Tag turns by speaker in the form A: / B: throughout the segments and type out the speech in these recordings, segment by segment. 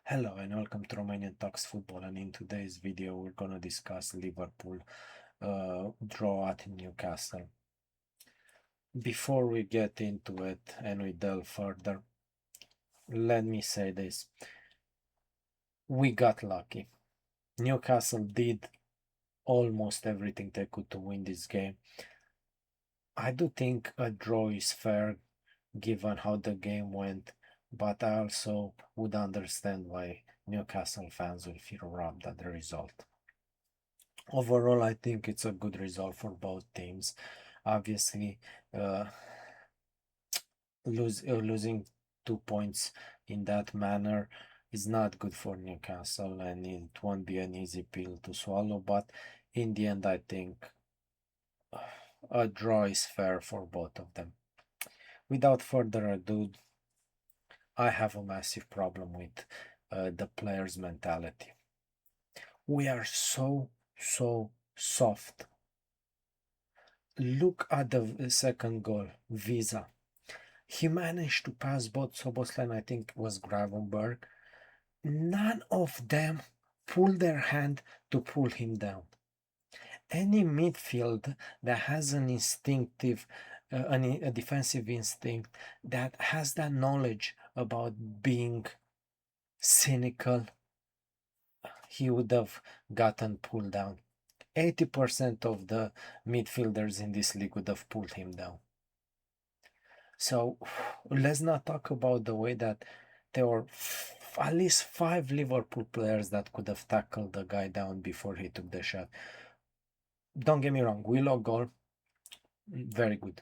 A: Hello and welcome to Romanian Talks Football, and in today's video we're gonna discuss Liverpool draw at Newcastle. Before we get into it and we delve further, let me say this. We got lucky. Newcastle did almost everything they could to win this game. I do think a draw is fair given how the game went, but I also would understand why Newcastle fans will feel robbed at the result. Overall, I think it's a good result for both teams. Obviously, uh, losing 2 points in that manner is not good for Newcastle, and it won't be an easy pill to swallow. But in the end, I think a draw is fair for both of them. Without further ado, I have a massive problem with the players' mentality. We are so soft. Look at the second goal, Visa. He managed to pass both Szoboszlai and I think it was Gravenberg. None of them pulled their hand to pull him down. Any midfield that has an instinctive, a defensive instinct, that has that knowledge about being cynical, he would have gotten pulled down. 80% of the midfielders in this league would have pulled him down. So let's not talk about the way that there were at least 5 Liverpool players that could have tackled the guy down before he took the shot. Don't get me wrong, Willock goal, very good.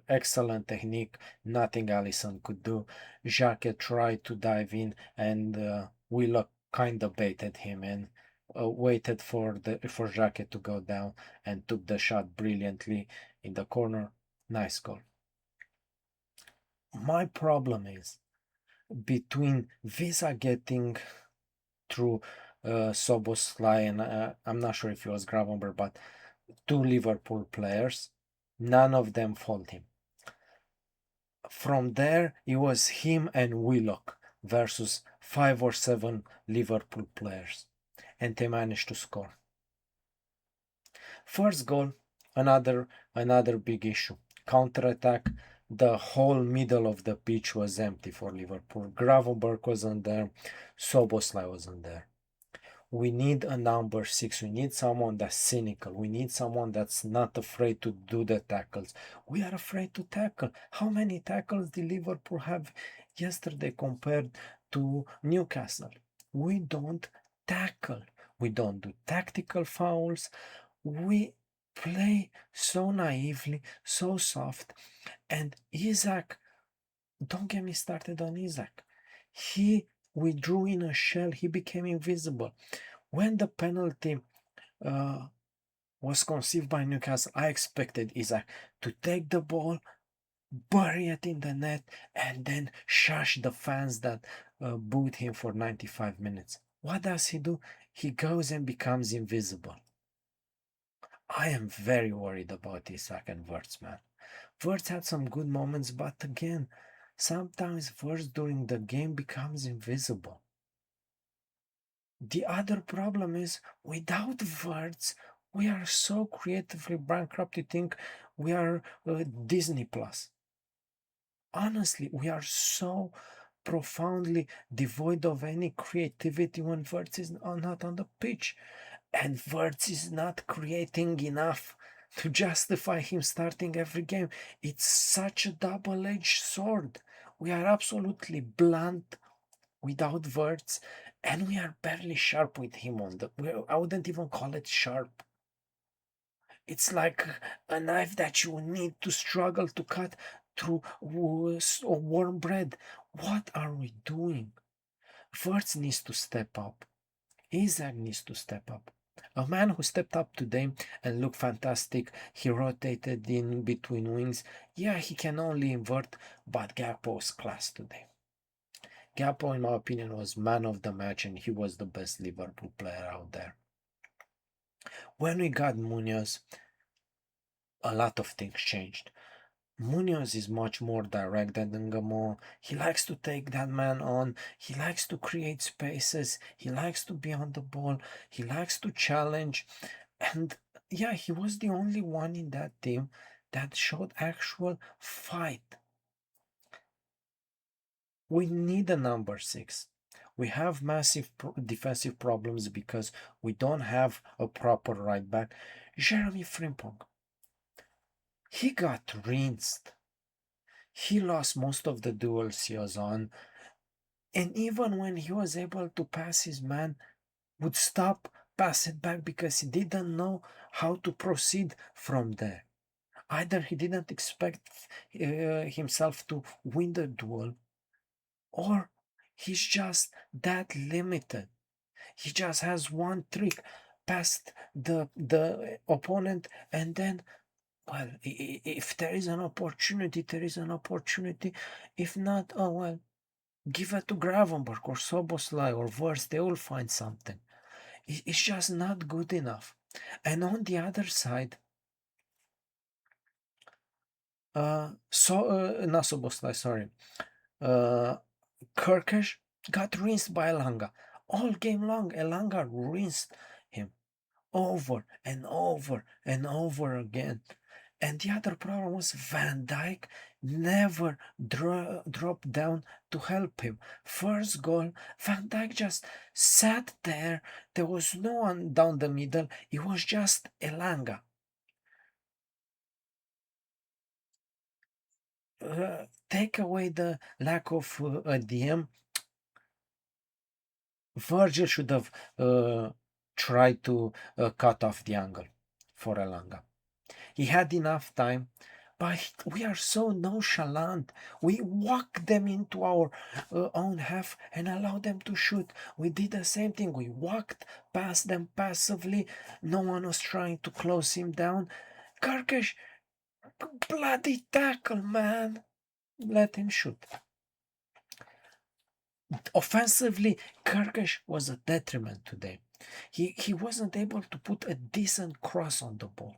A: Excellent technique, nothing Allison could do. Jacquet tried to dive in, and Willock kind of baited him and waited for Jacquet to go down and took the shot brilliantly in the corner. Nice goal. My problem is between Visa getting through Szoboszlai and I'm not sure if it was Gravenberg, but 2 Liverpool players, none of them faulted him. From there, it was him and Willock versus 5 or 7 Liverpool players, and they managed to score. First goal, another big issue. Counter-attack, the whole middle of the pitch was empty for Liverpool. Gravenberg wasn't there, Szoboszlai wasn't there. We need a number 6. We need someone that's cynical. We need someone that's not afraid to do the tackles. We are afraid to tackle. How many tackles did Liverpool have yesterday compared to Newcastle? We don't tackle. We don't do tactical fouls. We play so naively, so soft. And Isaac, don't get me started on Isaac. He withdrew in a shell, he became invisible. When the penalty was conceived by Newcastle, I expected Isaac to take the ball, bury it in the net, and then shush the fans that booed him for 95 minutes. What does he do? He goes and becomes invisible. I am very worried about Isaac and Wirtz, man. Wirtz had some good moments, but again, sometimes Wirtz during the game becomes invisible. The other problem is without Wirtz, we are so creatively bankrupt. You think we are Disney Plus. Honestly, we are so profoundly devoid of any creativity when Wirtz is not on the pitch. And Wirtz is not creating enough to justify him starting every game. It's such a double-edged sword. We are absolutely blunt without Wirtz, and we are barely sharp with him on the. I wouldn't even call it sharp. It's like a knife that you need to struggle to cut through warm bread. What are we doing? Wirtz needs to step up. Isaac needs to step up. A man who stepped up today and looked fantastic. He rotated in between wings. Yeah, he can only invert, but Gakpo was class today. Gakpo, in my opinion, was man of the match and he was the best Liverpool player out there. When we got Munoz, a lot of things changed. Munoz is much more direct than Ngamo. He likes to take that man on. He likes to create spaces. He likes to be on the ball. He likes to challenge. And yeah, he was the only one in that team that showed actual fight. We need a number six. We have massive defensive problems because we don't have a proper right back. Jeremy Frimpong, he got rinsed. He lost most of the duels he was on, and even when he was able to pass, his man would stop, pass it back because he didn't know how to proceed from there. Either he didn't expect himself to win the duel, or he's just that limited. He just has one trick past the opponent, and then, well, if there is an opportunity, there is an opportunity. If not, oh well, give it to Gravenberg or Soboslai or worse, they will find something. It's just not good enough. And on the other side, not Soboslai, sorry, uh, Kirkesh got rinsed by Elanga. All game long, Elanga rinsed him over and over and over again. And the other problem was Van Dijk never dropped down to help him. First goal, Van Dijk just sat there. There was no one down the middle. It was just Elanga. Take away the lack of a DM. Virgil should have tried to cut off the angle for Elanga. He had enough time, but we are so nonchalant. We walk them into our own half and allow them to shoot. We did the same thing. We walked past them passively. No one was trying to close him down. Karkesh, bloody tackle, man. Let him shoot. Offensively, Karkesh was a detriment today. He wasn't able to put a decent cross on the ball.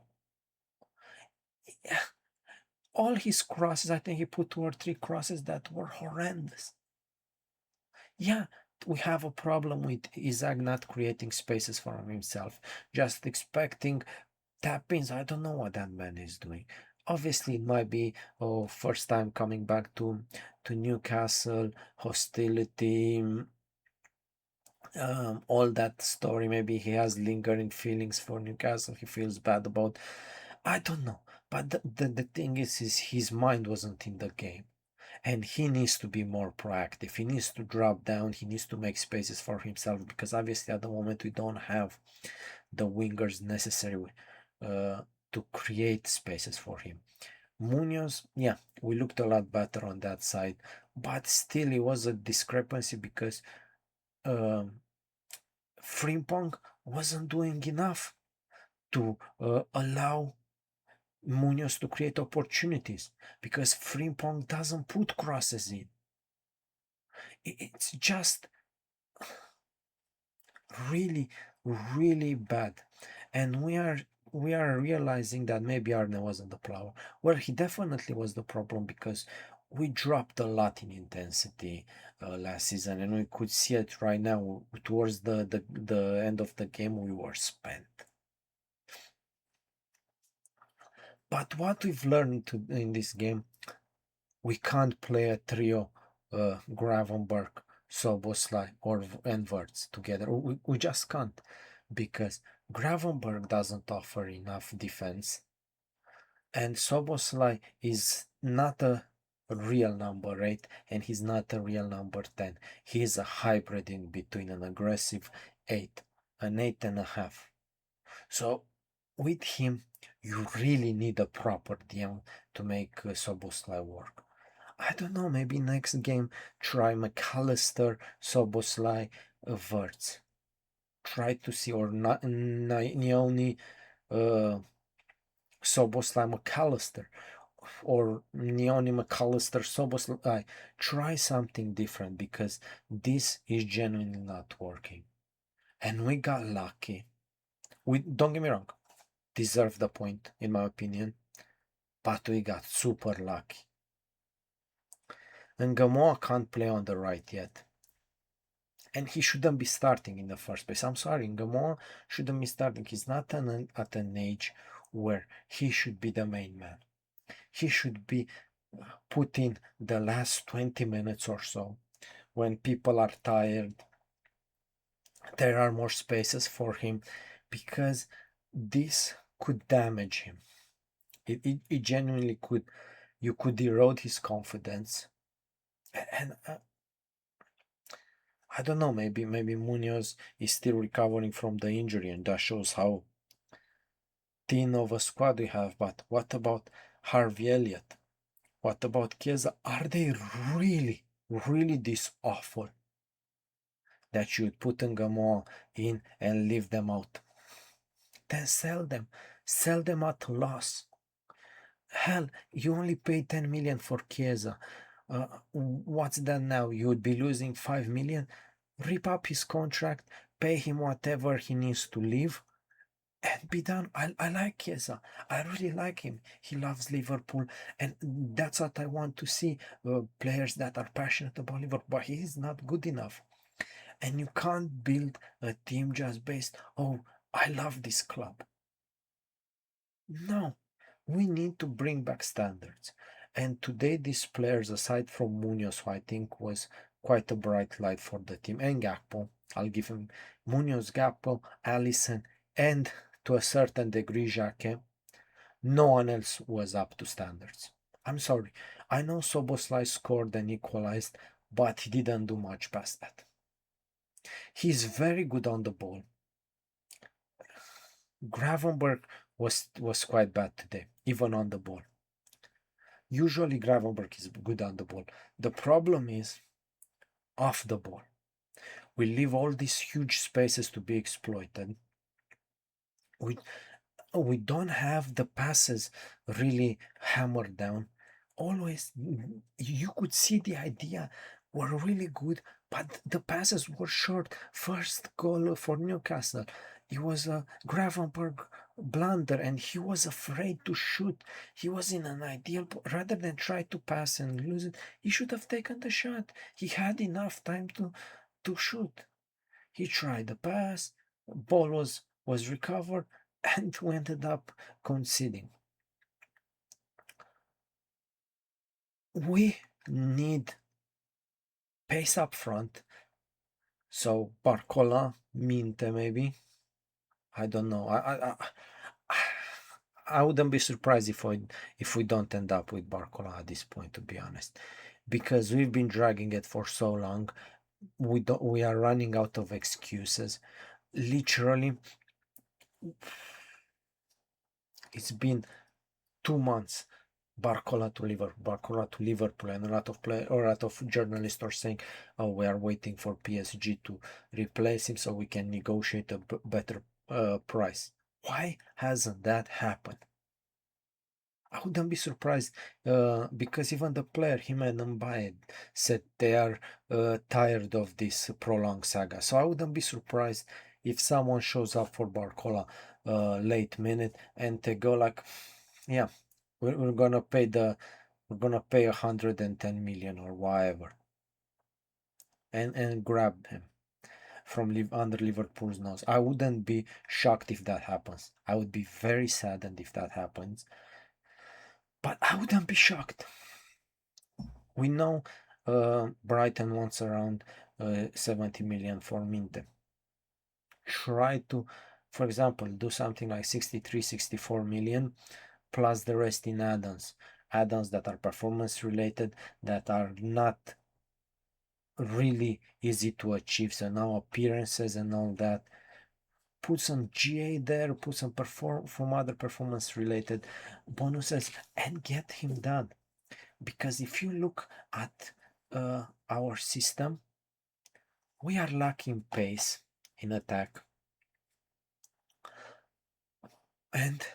A: All his crosses, I think he put 2 or 3 crosses that were horrendous. Yeah, we have a problem with Isaac not creating spaces for himself, just expecting tap-ins. I don't know what that man is doing. Obviously, it might be first time coming back to Newcastle, hostility, all that story. Maybe he has lingering feelings for Newcastle. He feels bad about. I don't know. But the thing is his mind wasn't in the game. And he needs to be more proactive. He needs to drop down. He needs to make spaces for himself because obviously at the moment we don't have the wingers necessary uh, to create spaces for him. Munoz, yeah, we looked a lot better on that side, but still it was a discrepancy because um, Frimpong wasn't doing enough to allow Munoz to create opportunities because Frimpong doesn't put crosses in. It's just really, really bad. And we are realizing that maybe Arne wasn't the problem. Well, he definitely was the problem because we dropped a lot in intensity last season, and we could see it right now. Towards the end of the game, we were spent. But what we've learned in this game, we can't play a trio, Gravenberg, Soboslai, or Enverts together. We just can't because Gravenberg doesn't offer enough defense, and Soboslai is not a real number 8 and he's not a real number 10. He is a hybrid in between an aggressive 8, an 8.5. So with him, you really need a proper DM to make Soboslai work. I don't know, maybe next game try McAllister, Soboslai, Verts. Try to see, or Nioni, uh, Soboslai, McAllister, or Nioni, McAllister, Soboslai. Try something different because this is genuinely not working. And we got lucky. We, don't get me wrong, deserve the point, in my opinion. but we got super lucky. And Gamoa can't play on the right yet. And he shouldn't be starting in the first place. I'm sorry, Gamoa shouldn't be starting. He's not at an age where he should be the main man. He should be put in the last 20 minutes or so when people are tired. There are more spaces for him because this could damage him. It genuinely could. You could erode his confidence. And I don't know, maybe Munoz is still recovering from the injury, and that shows how thin of a squad we have. But what about Harvey Elliott? What about Chiesa? Are they really, really this awful that you would put Ngamo in and leave them out? Then sell them at a loss. Hell, you only pay 10 million for Chiesa. What's that now? You would be losing 5 million. Rip up his contract, pay him whatever he needs to leave, and be done. I like Chiesa. I really like him. He loves Liverpool, and that's what I want to see. Players that are passionate about Liverpool, but he is not good enough. And you can't build a team just based, oh, I love this club. No, we need to bring back standards. And today, these players, aside from Munoz, who I think was quite a bright light for the team, and Gakpo, I'll give him Munoz, Gakpo, Allison, and to a certain degree, Jacques, no one else was up to standards. I'm sorry. I know Soboslai scored and equalized, but he didn't do much past that. He's very good on the ball. Gravenberg was quite bad today, even on the ball. Usually Gravenberg is good on the ball. The problem is off the ball. We leave all these huge spaces to be exploited. We don't have the passes really hammered down. Always, you could see the idea were really good, but the passes were short. First goal for Newcastle, it was a Gravenberg blunder, and he was afraid to shoot. He was in an ideal rather than try to pass and lose it. He should have taken the shot. He had enough time to shoot. He tried the pass, ball was recovered, and we ended up conceding. We need pace up front. So Barcola, Minte, maybe. I don't know. I wouldn't be surprised if we don't end up with Barcola at this point, to be honest, because we've been dragging it for so long. We are running out of excuses. Literally, it's been 2 months. Barcola to Liverpool, and a lot of journalists are saying, "Oh, we are waiting for PSG to replace him so we can negotiate a better price." Why hasn't that happened? I wouldn't be surprised because even the player, Himen Mbaye, said they are tired of this prolonged saga. So I wouldn't be surprised if someone shows up for Barcola late minute and they go like, yeah, we're gonna pay 110 million or whatever, and grab him from under Liverpool's nose. I wouldn't be shocked if that happens. I would be very saddened if that happens, but I wouldn't be shocked. We know Brighton wants around 70 million for Minte. Try to, for example, do something like 63, 64 million plus the rest in add-ons that are performance related, that are not really easy to achieve. So now appearances and all that. Put some GA there, put some from other performance related bonuses, and get him done. Because if you look at our system, we are lacking pace in attack, and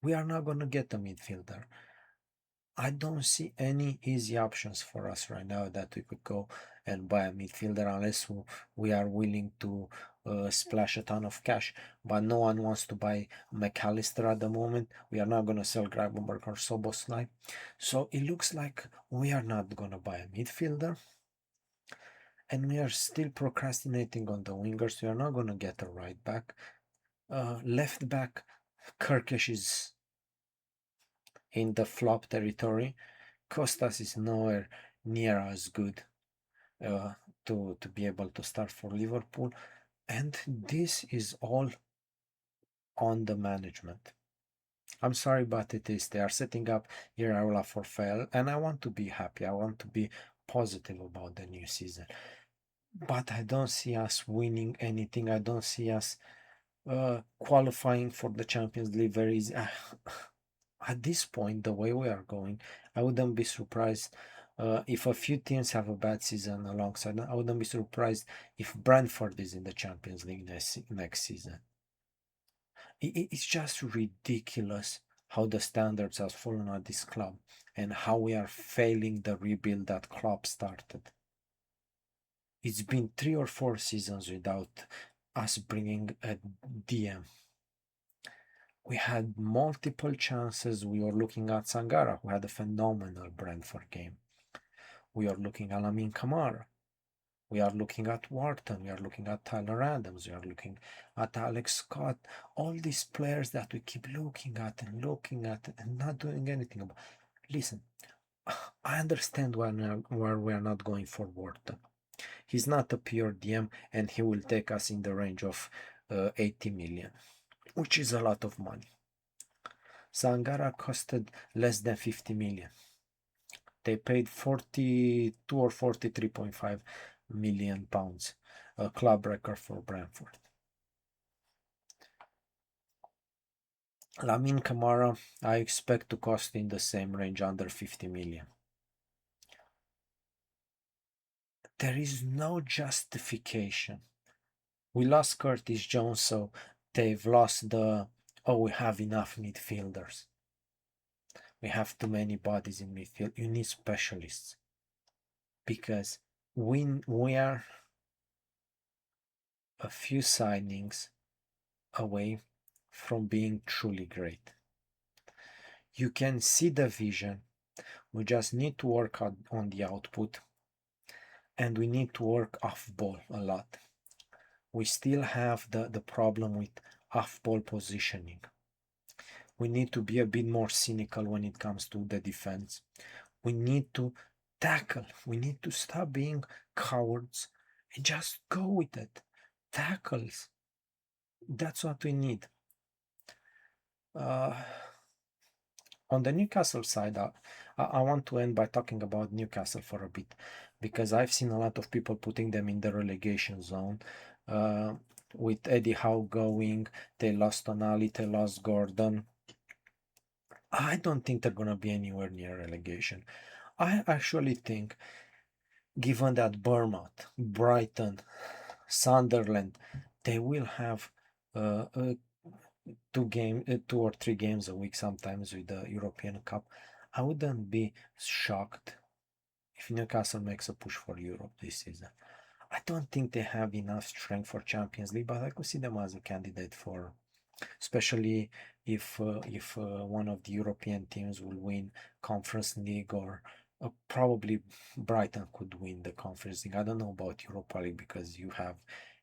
A: we are not going to get a midfielder. I don't see any easy options for us right now that we could go and buy a midfielder unless we are willing to splash a ton of cash, but no one wants to buy McAllister at the moment. We are not going to sell Gravenberg or Soboslai. So it looks like we are not going to buy a midfielder, and we are still procrastinating on the wingers. We are not going to get a right back. Left back, Kirkish is in the flop territory. Costas is nowhere near as good uh, to be able to start for Liverpool. And this is all on the management. I'm sorry, but it is. They are setting up Iraola for fail, and I want to be happy. I want to be positive about the new season. But I don't see us winning anything. I don't see us qualifying for the Champions League very easy. At this point, the way we are going, I wouldn't be surprised if a few teams have a bad season alongside. I wouldn't be surprised if Brentford is in the Champions League next season. It's just ridiculous how the standards have fallen at this club and how we are failing the rebuild that Klopp started. It's been 3 or 4 seasons without us bringing a DM. We had multiple chances. We were looking at Sangara, who had a phenomenal Brentford game. We are looking at Lamin Kamara. We are looking at Wharton. We are looking at Tyler Adams. We are looking at Alex Scott. All these players that we keep looking at and not doing anything about. Listen, I understand why we are not going for Wharton. He's not a pure DM, and he will take us in the range of 80 million, which is a lot of money. Sangara costed less than 50 million. They paid 42 or 43.5 million pounds, a club record for Brentford. Lamin Kamara, I expect to cost in the same range, under 50 million. There is no justification. We lost Curtis Jones, so they've lost we have enough midfielders. We have too many bodies in midfield. You need specialists. Because we are a few signings away from being truly great. You can see the vision. We just need to work on the output, and we need to work off ball a lot. We still have the problem with off ball positioning. We need to be a bit more cynical when it comes to the defense. We need to tackle. We need to stop being cowards and just go with it. Tackles. That's what we need. On the Newcastle side, I want to end by talking about Newcastle for a bit, because I've seen a lot of people putting them in the relegation zone. With Eddie Howe going, they lost Tonali, they lost Gordon. I don't think they're going to be anywhere near relegation. I actually think, given that Bournemouth, Brighton, Sunderland, they will have uh, uh, 2 or 3 games a week sometimes with the European Cup. I wouldn't be shocked if Newcastle makes a push for Europe this season. I don't think they have enough strength for Champions League, but I could see them as a candidate for, especially if one of the European teams will win Conference League, or probably Brighton could win the Conference League. I don't know about Europa League because you have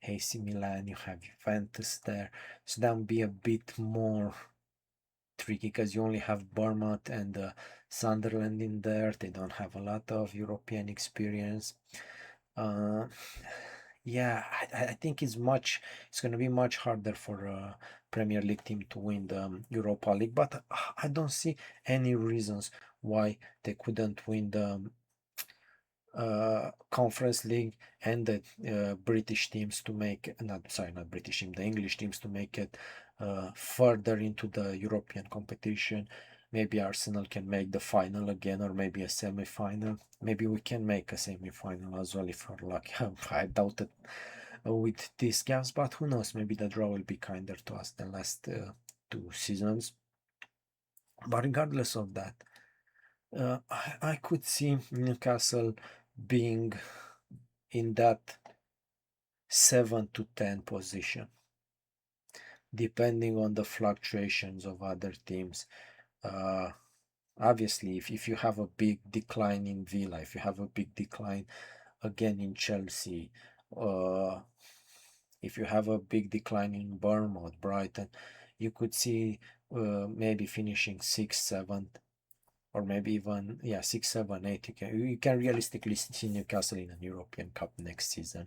A: AC Milan, you have Juventus there, so that would be a bit more tricky because you only have Bournemouth and Sunderland in there. They don't have a lot of European experience. Uh, yeah, I think it's going to be much harder for a Premier League team to win the Europa League, but I don't see any reasons why they couldn't win the Conference League, and the British teams to make, not British team, the English teams to make it further into the European competition. Maybe Arsenal can make the final again, or maybe a semi-final. Maybe we can make a semi-final as well if we're lucky. I doubt it with these games, but who knows? Maybe the draw will be kinder to us than last 2 seasons. But regardless of that, I could see Newcastle being in that 7 to 10 position, depending on the fluctuations of other teams. Uh, Obviously, if you have a big decline in Villa, if you have a big decline again in Chelsea, uh, if you have a big decline in Bournemouth, Brighton, you could see maybe finishing 6th, 7th, or maybe even, yeah, 6, 7, 8. You can realistically see Newcastle in a European Cup next season,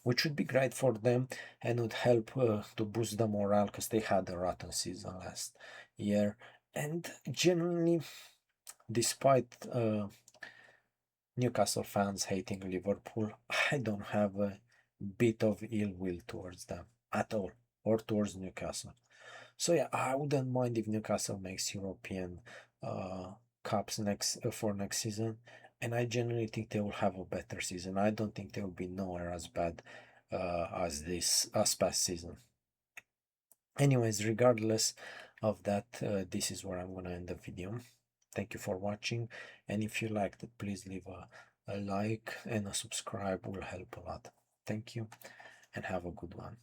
A: which would be great for them and would help to boost the morale because they had a rotten season last year. And genuinely, despite Newcastle fans hating Liverpool, I don't have a bit of ill will towards them at all, or towards Newcastle. So yeah, I wouldn't mind if Newcastle makes European uh, cups for next season, and I genuinely think they will have a better season. I don't think they will be nowhere as bad as past season. Anyways, regardless of that, this is where I'm gonna end the video. Thank you for watching, and if you liked it, please leave a like and a subscribe will help a lot. Thank you and have a good one.